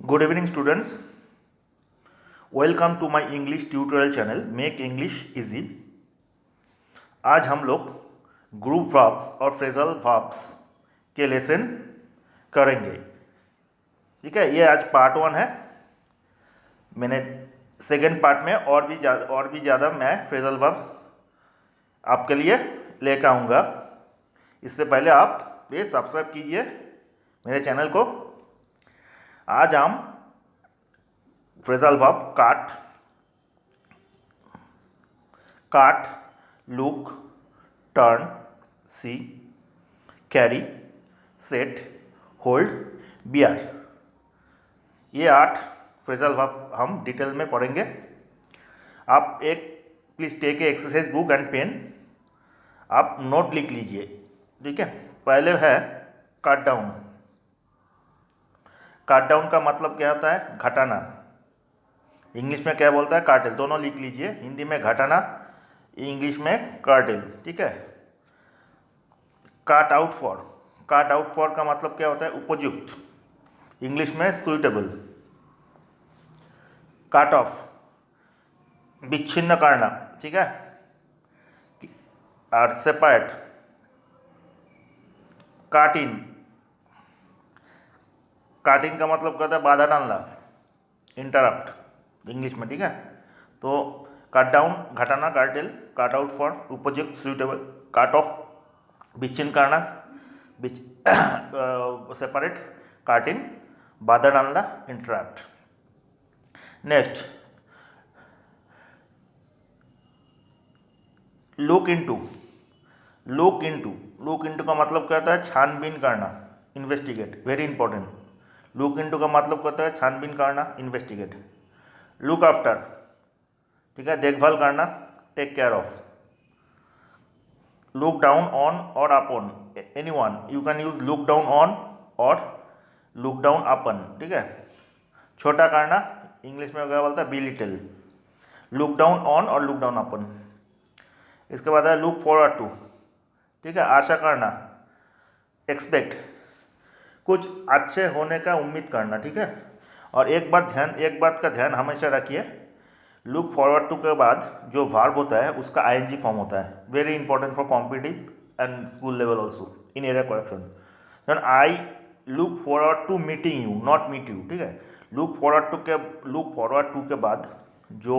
Good evening students, welcome to my English tutorial channel make English easy. आज हम लोग group verbs और phrasal verbs के lesson करेंगे। ठीक है, ये आज पार्ट 1 है। मैंने सेकेंड पार्ट में और भी ज़्यादा मैं फ्रेजल वर्ब्स आपके लिए लेकर आऊँगा। इससे पहले आप प्लीज़ सब्सक्राइब कीजिए मेरे चैनल को। आज हम phrasal verb cut, look, turn, see, carry, set, hold, bear, ये 8 फ्रेजल वर्ब हम डिटेल में पढ़ेंगे। आप please take a exercise book and pen, आप नोट लिख लीजिए। ठीक है, पहले है कट डाउन। कट डाउन का मतलब क्या होता है? घटाना। इंग्लिश में क्या बोलता है? कार्टेल। दोनों लिख लीजिए, हिंदी में घटाना, इंग्लिश में कार्टेल। ठीक है। काट आउट फॉर का मतलब क्या होता है? उपयुक्त, इंग्लिश में सुइटेबल। काट ऑफ, विच्छिन्न करना। ठीक है। और सेपरेट, काटिन का मतलब क्या होता है? बाधा डालना, इंटरप्ट इंग्लिश में। ठीक है, तो कट डाउन घटाना, कार्टेल। काट आउट फॉर उपयुक्त, सुइटेबल। काट ऑफ विच्छिन्न करना, सेपरेट, कार्टिन, बाधा डालना, इंटरप्ट। नेक्स्ट, लुक इनटू का मतलब क्या होता है? छानबीन करना, investigate. Very important. Look into का मतलब क्या होता है? छानबीन करना, इन्वेस्टिगेट। लुक आफ्टर, ठीक है, देखभाल करना, take care of. Look down on और upon, anyone, you can use look down on और लुक डाउन अपन। ठीक है। छोटा करना, इंग्लिश में क्या बोलता है? बिलिटल। लुक डाउन ऑन और लुक डाउन अपन। इसके बाद है लुक फॉरवर्ड टू। ठीक है, आशा करना, एक्सपेक्ट, कुछ अच्छे होने का उम्मीद करना। ठीक है। और एक बात का ध्यान हमेशा रखिए, लुक फॉरवर्ड टू के बाद जो वर्ब होता है उसका आईएनजी फॉर्म होता है। Very important for competitive and school level also in area correction. Then I look forward to meeting you, not meet you. ठीक है, लुक फॉरवर्ड टू के बाद जो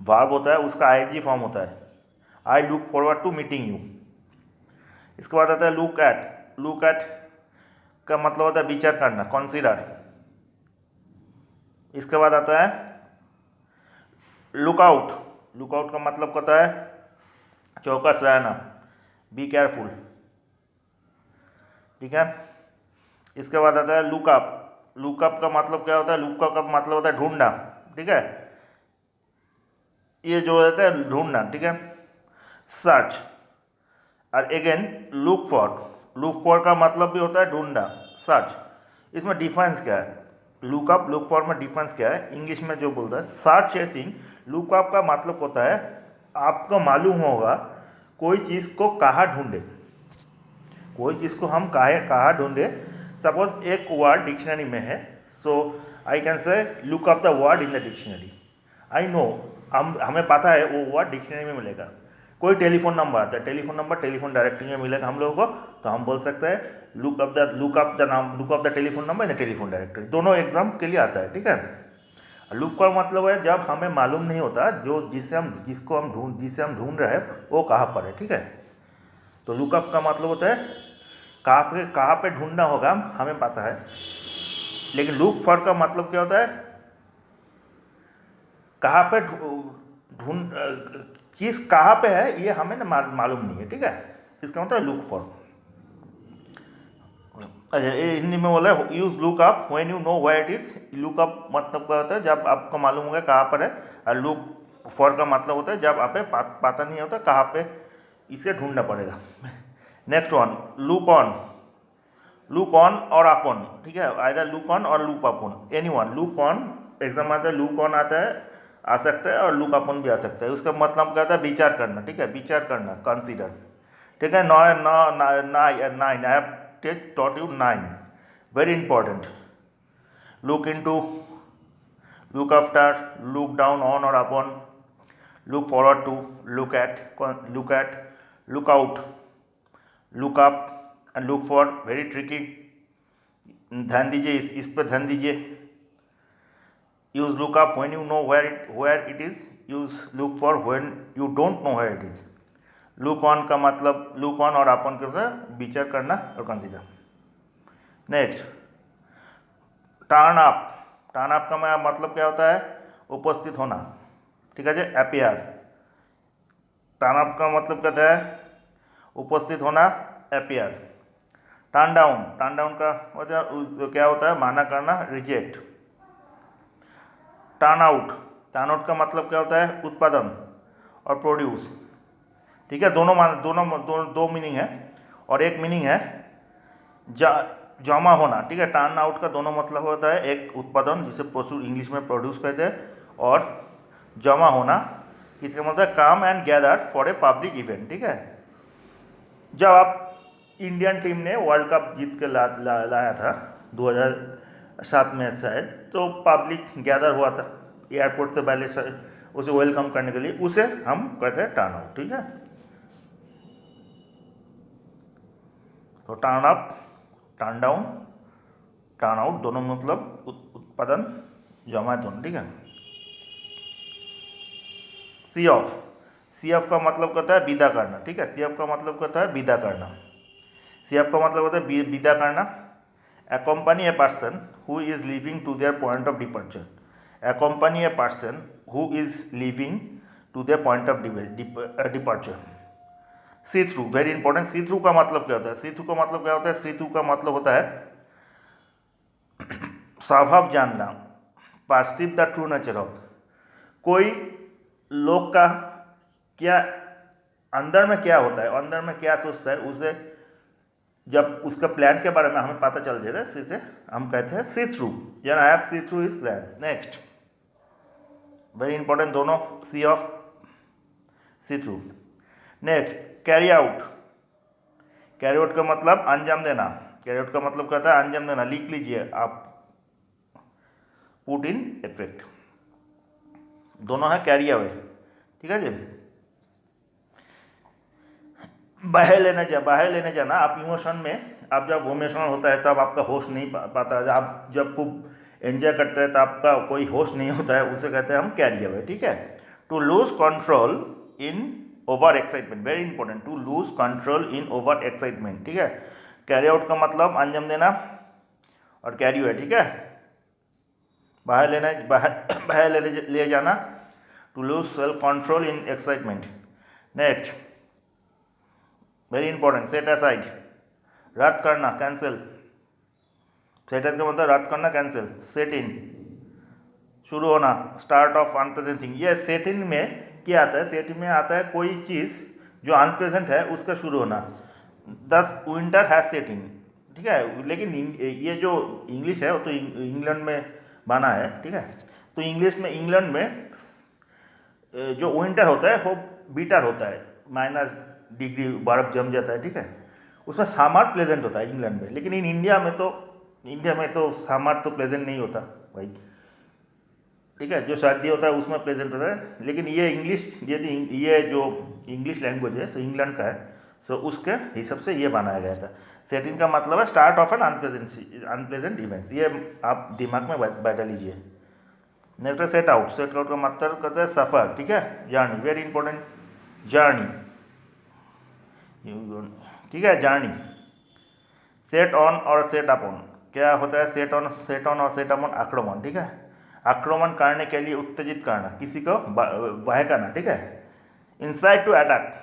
वर्ब होता है उसका आईएनजी फॉर्म होता है। I look forward to meeting you. इसके बाद आता है लुक एट का मतलब होता है विचार करना, कंसीडर। इसके बाद आता है लुकआउट का मतलब होता है चौकस रहना, बी केयरफुल। ठीक है। इसके बाद आता है लुकअप का मतलब क्या होता है? लुकअप का मतलब होता है ढूंढना। ठीक है, ये जो होता है ढूंढना। ठीक है। सर्च, और अगेन लुक फॉर का मतलब भी होता है ढूंढना, सर्च। इसमें डिफरेंस क्या है? लुक फॉर में डिफरेंस क्या है? इंग्लिश में जो बोलता है सर्च ए थिंग, लुकअप का मतलब होता है आपको मालूम होगा कोई चीज़ को कहाँ ढूंढे, कोई चीज़ को हम कहाँ ढूंढे। सपोज एक वर्ड डिक्शनरी में है, so I can say look up the word in the dictionary. I know, हमें पता है वो वर्ड डिक्शनरी में मिलेगा। कोई टेलीफोन नंबर आता है, टेलीफोन डायरेक्टरी में मिलेगा हम लोगों को, तो हम बोल सकते हैं look up the telephone number in the telephone directory. दोनों एग्जाम के लिए आता है। ठीक है। लुक का मतलब है जब हमें मालूम नहीं होता जिसे हम ढूंढ रहे हैं वो कहाँ पर है। ठीक है, तो लुकअप का मतलब होता है कहाँ पे ढूंढना होगा हमें पता है। लेकिन लुक फॉर का मतलब क्या होता है? कहाँ पे ढूंढ चीज़ कहाँ पे है ये हमें मालूम नहीं है। ठीक है, इसका मतलब लुक फॉर। अच्छा, ये हिंदी में बोला है use look up when you know where it is. Look up मतलब क्या होता है? जब आपको मालूम होगा कहाँ पर है। और लुक फॉर का मतलब होता है जब आप पता नहीं होता कहाँ पे इसे ढूंढना पड़ेगा। नेक्स्ट वन, लुक ऑन और अपॉन। ठीक है, आइदर लुक ऑन और look upon, anyone. Look on exam आता है, लुक ऑन आता है, आ सकता है, और लुक अपॉन भी आ सकता है। उसका मतलब क्या होता है? विचार करना। ठीक है, विचार करना, कंसीडर। ठीक है। Nine, I have taught you 9, very important. Look into, look after, look down on और upon, look forward to, look at, look out, look up and look for. Very tricky, ध्यान दीजिए, इस पर ध्यान दीजिए। Use look up when you know where it is, use look for when you don't know where it is. Look on का मतलब, look on और upon के मतलब विचार करना और consider. Next, turn up, turn up का मतलब क्या होता है, उपस्थित होना, ठीक है जी, अपीयर। टर्न अप का मतलब कहता है उपस्थित होना, appear. Turn down, turn down का मतलब क्या होता है, माना करना, reject. Turn out, turn out का मतलब क्या होता है, उत्पादन और प्रोड्यूस, ठीक है। दो मीनिंग है, और एक मीनिंग है जमा होना, ठीक है। टर्न आउट का दोनों मतलब होता है, एक उत्पादन जिसे इंग्लिश में प्रोड्यूस कहते हैं, और जमा होना किसका मतलब है, come and gather for a public event, ठीक है। जब आप इंडियन टीम ने वर्ल्ड कप जीत के लाया था 2007 में शायद, तो पब्लिक गैदर हुआ था एयरपोर्ट से पहले उसे वेलकम करने के लिए, उसे हम कहते हैं टर्न आउट, ठीक है। तो turn up, turn down, turn out दोनों मतलब उत्पादन, जमायत होना, ठीक है। सी ऑफ, सी ऑफ का मतलब कहता है विदा करना, ठीक है। सी ऑफ का मतलब कहता है विदा करना। सी ऑफ का मतलब होता है विदा करना। accompany a person who is leaving to their point of departure, accompany a person who is leaving to their point of departure। See through, very important. See through का मतलब क्या होता है, सी थ्रू का मतलब क्या होता है, सी थ्रू का मतलब होता है स्वभाव जानना, perceive the true nature of. कोई लोग का क्या अंदर में क्या होता है, अंदर में क्या सोचता है, उसे जब उसका प्लान के बारे में हमें पता चल जाएगा, इसे हम कहते हैं सी थ्रू, यानी I have see through his plans. Next, very important दोनों, see off, see through. Next, carry out, carry out का मतलब अंजाम देना, कैरी आउट का मतलब कहता है अंजाम देना। लिख लीजिए आप, पुट इन इफेक्ट, दोनों है कैरी अवे, ठीक है जी। बाहर लेने जाना, आप इमोशन में, आप जब इमोशनल होता है तब आपका होश नहीं पाता है, आप जब खूब एंजॉय करते हैं तो आपका कोई होश नहीं होता है, उसे कहते हैं हम कैरी अवे, ठीक है। To lose control in over excitement, very important, to lose control in over excitement, ठीक है। कैरी आउट का मतलब अंजाम देना और कैरी अवे, ठीक है। बाहर ले जाना, to lose self control in excitement. Next, very important, set aside, रद्द करना, कैंसिल। सेट का मतलब रद्द करना, कैंसिल। सेट इन, शुरू होना, स्टार्ट ऑफ अनप्लेजेंट थिंग। ये सेट इन में क्या आता है, सेट इन में आता है कोई चीज़ जो अनप्लेजेंट है उसका शुरू होना। दस विंटर हैज सेट इन, ठीक है। लेकिन ये जो इंग्लिश है वो तो इंग्लैंड में बना है, ठीक है। तो इंग्लिश में, इंग्लैंड में जो विंटर होता है वो बीटर होता है, -डिग्री बर्फ जम जाता है, ठीक है। उसमें समर प्लेजेंट होता है इंग्लैंड में, लेकिन इंडिया में तो समर तो प्लेजेंट नहीं होता भाई, ठीक है। जो सर्दी होता है उसमें प्लेजेंट होता है, लेकिन ये इंग्लिश, यदि ये जो इंग्लिश लैंग्वेज है तो इंग्लैंड का है, तो उसके हिसाब से ये बनाया गया था। सेटिंग का मतलब है start of N unpleasant events, ये आप दिमाग में बैठा लीजिए। Next, set out, set out का मतलब करता है सफ़र, ठीक है, जर्नी, वेरी इंपॉर्टेंट, जर्नी, ठीक है, जर्नी। सेट ऑन और सेट अपॉन, क्या होता है, सेट ऑन और सेट अपॉन आक्रमण, ठीक है। आक्रमण करने के लिए उत्तेजित करना, किसी को बहकाना, ठीक है। इंसाइट टू अटैक,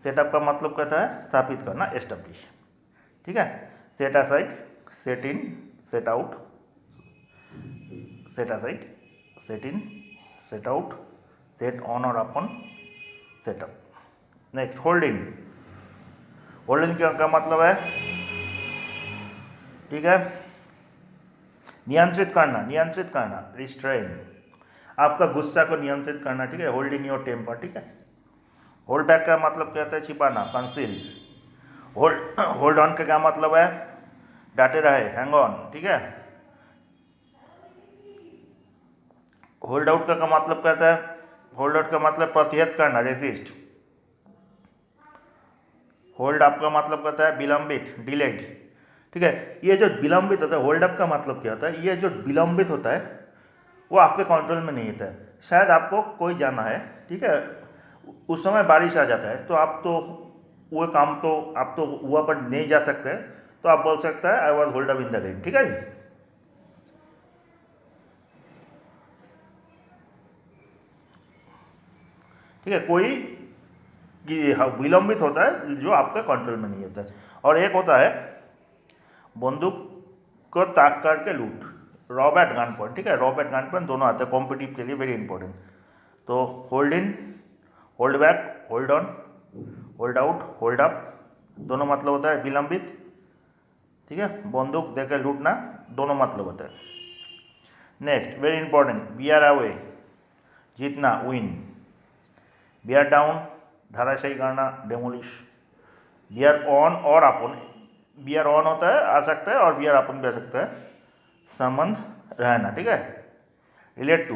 सेटअप का मतलब कहता है स्थापित करना, एस्टेब्लिश, ठीक है। Set aside, set in, set out, set aside, set in, set out, set on और upon, setup. Next, holding, holding का मतलब है, ठीक है, नियंत्रित करना, रिस्ट्रेन, आपका गुस्सा को नियंत्रित करना, ठीक है, होल्डिंग योर टेम्पर, ठीक है। होल्ड बैक का मतलब कहता है छिपाना, कंसील। होल्ड ऑन का क्या मतलब है, डाटे रहे, हैंग ऑन, ठीक है। होल्ड आउट का मतलब कहता है, होल्ड आउट का मतलब प्रतिहत करना, रेसिस्ट। होल्ड अप का मतलब कहता है विलंबित, डिलेड, ठीक है। ये जो विलंबित होता है, होल्ड अप का मतलब क्या होता है, ये जो विलंबित होता है वो आपके कंट्रोल में नहीं होता है। शायद आपको कोई जाना है, ठीक है, उस समय बारिश आ जाता है, तो आप तो वो काम तो आप तो वहाँ पर नहीं जा सकते, तो आप बोल सकते हैं I was hold up in the rain, ठीक है जी। ठीक है, कोई विलंबित होता है जो आपके कंट्रोल में नहीं होता है। और एक होता है बंदूक को ताक करके लूट, रॉब एट गन पॉइंट, ठीक है। रॉब एट गन पॉइंट दोनों आते हैं कॉम्पिटिटिव के लिए, वेरी इंपॉर्टेंट। तो hold in, hold back, hold on, hold out, hold up, दोनों मतलब होता है विलंबित, ठीक है। बंदूक देकर लूटना, दोनों मतलब होता है। Next very important, bear away, जीतना, विन। बी आर डाउन, धाराशायी करना, डेमोलिश। बी आर ऑन और अपन, बी आर ऑन होता है, आ सकता है, और बी आर अपन भी आ सकता है, संबंध रहना, ठीक है। Relate to,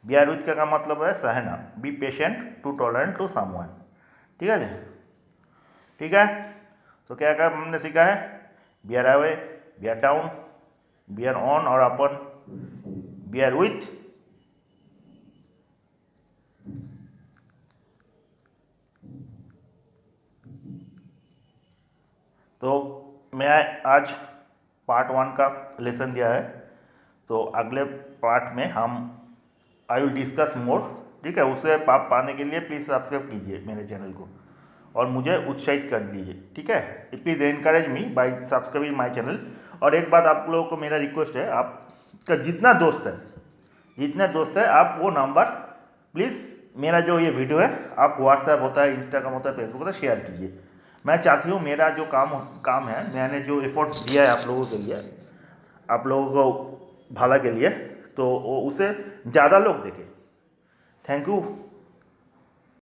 bear with का मतलब है सहना, be patient to tolerant to someone, ठीक है जी। ठीक है, तो क्या क्या हमने सीखा है, bear away, bear down, bear on और अपन, बी आर विथ, तो मैं आज पार्ट 1 का लेसन दिया है, तो अगले पार्ट में हम आई विल डिस्कस मोर, ठीक है। उसे आप पाने के लिए प्लीज़ सब्सक्राइब कीजिए मेरे चैनल को और मुझे उत्साहित कर दीजिए, ठीक है। Please encourage me bye subscribing my channel. और एक बात आप लोगों को मेरा रिक्वेस्ट है, आपका जितना दोस्त है आप वो नंबर प्लीज़, मेरा जो ये वीडियो है आप व्हाट्सएप होता है, इंस्टाग्राम होता है, फेसबुक होता है, शेयर कीजिए। मैं चाहती हूँ मेरा जो काम है, मैंने जो एफर्ट्स दिया है आप लोगों के लिए, आप लोगों को भला के लिए, तो उसे ज़्यादा लोग देखें। Thank you.